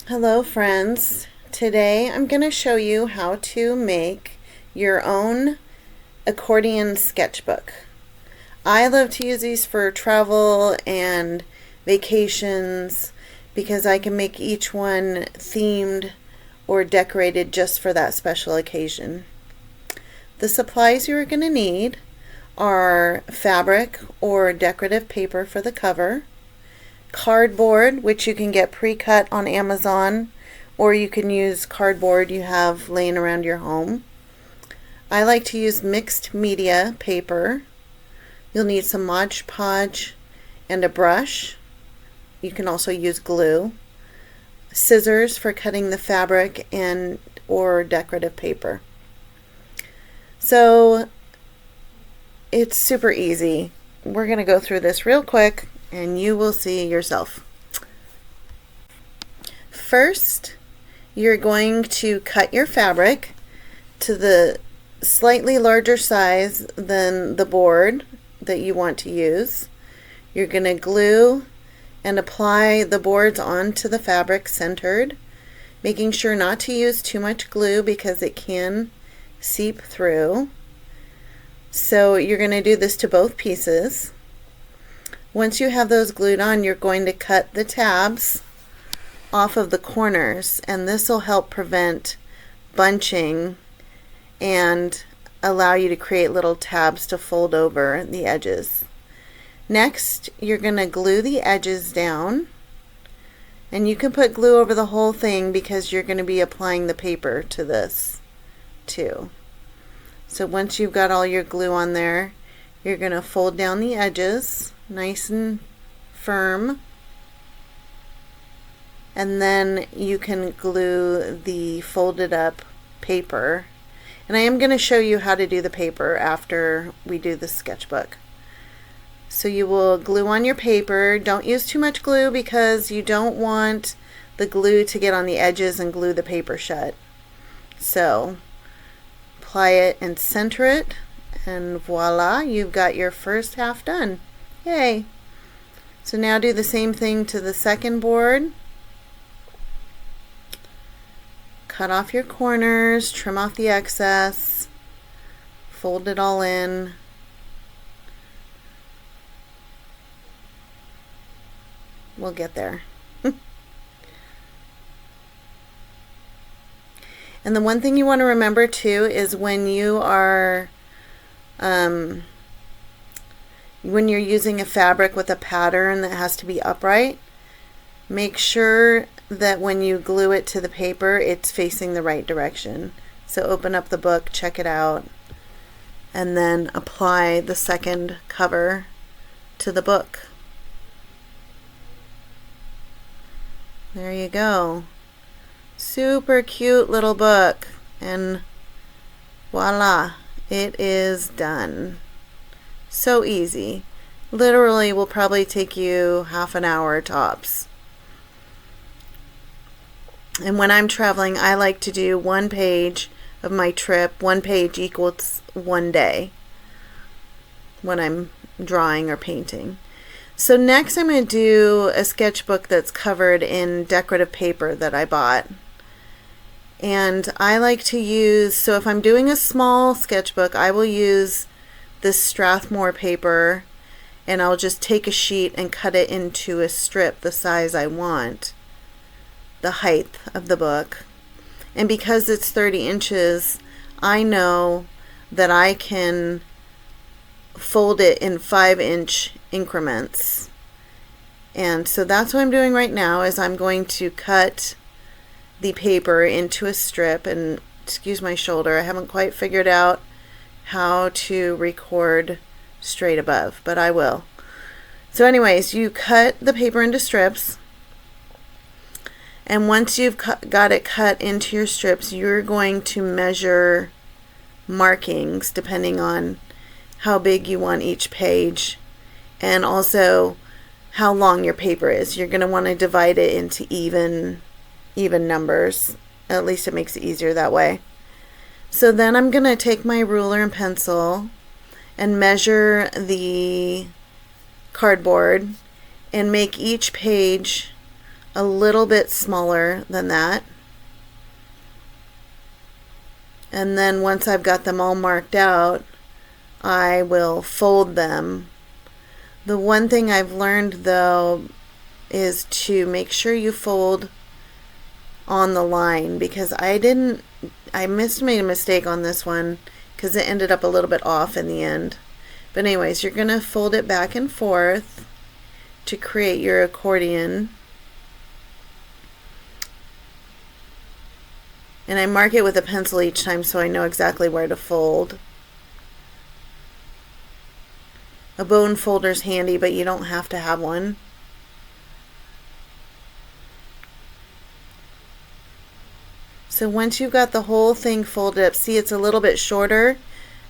Hello friends. Today I'm going to show you how to make your own accordion sketchbook. I love to use these for travel and vacations because I can make each one themed or decorated just for that special occasion. The supplies you're going to need are fabric or decorative paper for the cover, cardboard, which you can get pre-cut on Amazon, or you can use cardboard you have laying around your home. I like to use mixed media paper. You'll need some Mod Podge and a brush. You can also use glue, scissors for cutting the fabric and or decorative paper. So it's super easy. We're going to go through this real quick and you will see yourself. First, you're going to cut your fabric to the slightly larger size than the board that you want to use. You're going to glue and apply the boards onto the fabric centered, making sure not to use too much glue because it can seep through. So you're going to do this to both pieces. Once you have those glued on, you're going to cut the tabs off of the corners, and this will help prevent bunching and allow you to create little tabs to fold over the edges. Next, you're going to glue the edges down, and you can put glue over the whole thing because you're going to be applying the paper to this too. So once you've got all your glue on there, you're going to fold down the edges nice and firm, and then you can glue the folded up paper. And I am going to show you how to do the paper after we do the sketchbook. So you will glue on your paper. Don't use too much glue because you don't want the glue to get on the edges and glue the paper shut. So apply it and center it, and voila, you've got your first half done. Yay! So now do the same thing to the second board. Cut off your corners, trim off the excess, fold it all in. We'll get there. And the one thing you want to remember too is when you are when you're using a fabric with a pattern that has to be upright, make sure that when you glue it to the paper, it's facing the right direction. So open up the book, check it out, and then apply the second cover to the book. There you go. Super cute little book, and voila, it is done. So easy. Literally will probably take you half an hour tops. And when I'm traveling, I like to do one page of my trip. One page equals one day when I'm drawing or painting. So next I'm going to do a sketchbook that's covered in decorative paper that I bought. And I like to use, so if I'm doing a small sketchbook, I will use this Strathmore paper, and I'll just take a sheet and cut it into a strip the size I want, the height of the book. And because it's 30 inches, I know that I can fold it in 5-inch increments. And so that's what I'm doing right now, is I'm going to cut the paper into a strip. And excuse my shoulder, I haven't quite figured out how to record straight above, but I will. So anyways, you cut the paper into strips, and once you've got it cut into your strips, you're going to measure markings depending on how big you want each page and also how long your paper is. You're going to want to divide it into even numbers. At least it makes it easier that way. So then I'm going to take my ruler and pencil and measure the cardboard and make each page a little bit smaller than that. And then once I've got them all marked out, I will fold them. The one thing I've learned though is to make sure you fold on the line, because I made a mistake on this one because it ended up a little bit off in the end. But anyways, you're going to fold it back and forth to create your accordion. And I mark it with a pencil each time so I know exactly where to fold. A bone folder's handy, but you don't have to have one. So once you've got the whole thing folded up, see it's a little bit shorter,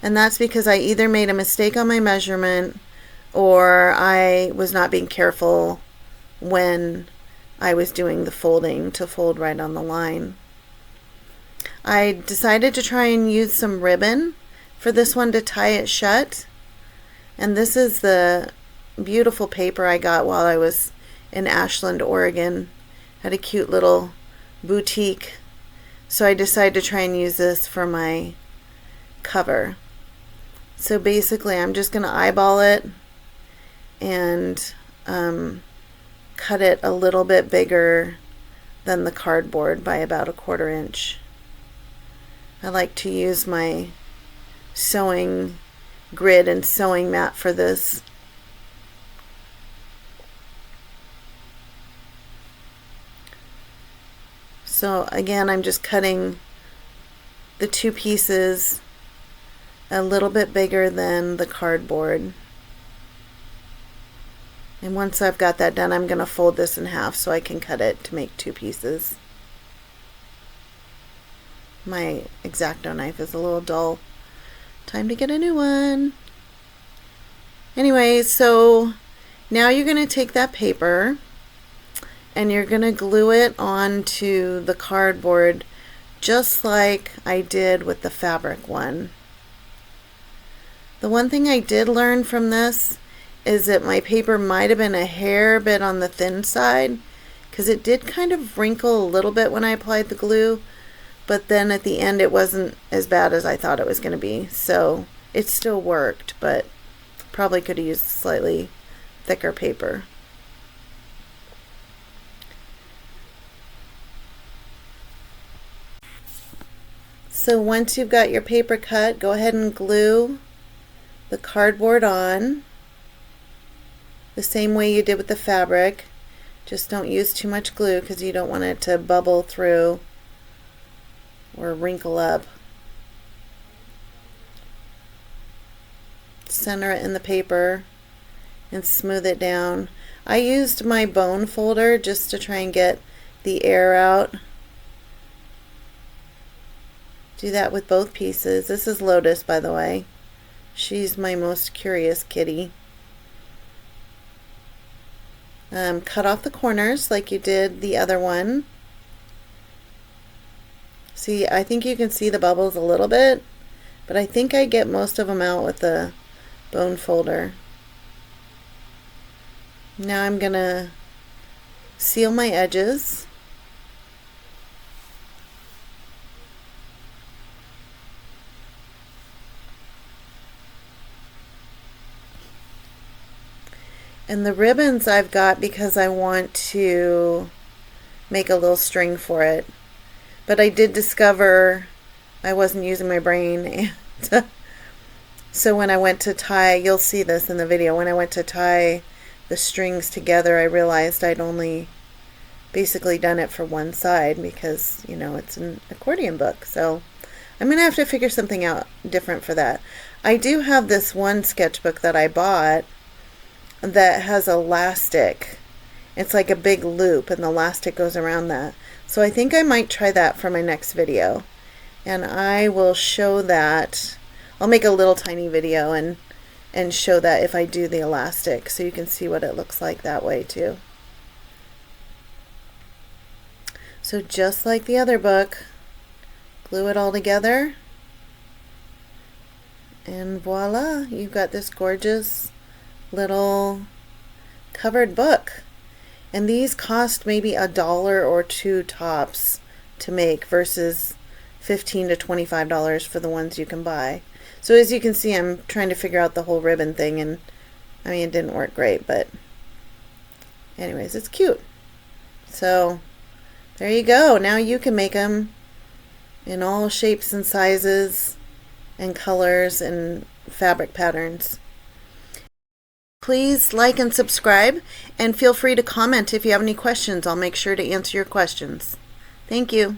and that's because I either made a mistake on my measurement or I was not being careful when I was doing the folding to fold right on the line. I decided to try and use some ribbon for this one to tie it shut. And this is the beautiful paper I got while I was in Ashland, Oregon. Had a cute little boutique. So I decided to try and use this for my cover. So basically I'm just going to eyeball it and cut it a little bit bigger than the cardboard by about 1/4 inch. I like to use my sewing grid and sewing mat for this. So again, I'm just cutting the two pieces a little bit bigger than the cardboard. And once I've got that done, I'm going to fold this in half so I can cut it to make two pieces. My X-Acto knife is a little dull. Time to get a new one. Anyway, so now you're going to take that paper and you're going to glue it onto the cardboard just like I did with the fabric one. The one thing I did learn from this is that my paper might have been a hair bit on the thin side, because it did kind of wrinkle a little bit when I applied the glue, but then at the end it wasn't as bad as I thought it was going to be. So it still worked, but probably could have used slightly thicker paper. So once you've got your paper cut, go ahead and glue the cardboard on the same way you did with the fabric. Just don't use too much glue because you don't want it to bubble through or wrinkle up. Center it in the paper and smooth it down. I used my bone folder just to try and get the air out. Do that with both pieces. This is Lotus, by the way. She's my most curious kitty. Cut off the corners like you did the other one. See, I think you can see the bubbles a little bit, but I think I get most of them out with the bone folder. Now I'm gonna seal my edges. And the ribbons I've got because I want to make a little string for it. But I did discover I wasn't using my brain. So when I went to tie, you'll see this in the video, when I went to tie the strings together, I realized I'd only basically done it for one side because, you know, it's an accordion book. So I'm going to have to figure something out different for that. I do have this one sketchbook that I bought that has elastic. It's like a big loop and the elastic goes around that. So I think I might try that for my next video. And I will show that. I'll make a little tiny video and show that if I do the elastic so you can see what it looks like that way too. So just like the other book, glue it all together. And voila, you've got this gorgeous little covered book. And these cost maybe $1 or $2 tops to make versus $15 to $25 for the ones you can buy. So as you can see, I'm trying to figure out the whole ribbon thing, and I mean, it didn't work great, but anyways, it's cute. So there you go. Now you can make them in all shapes and sizes and colors and fabric patterns. Please like and subscribe, and feel free to comment if you have any questions. I'll make sure to answer your questions. Thank you.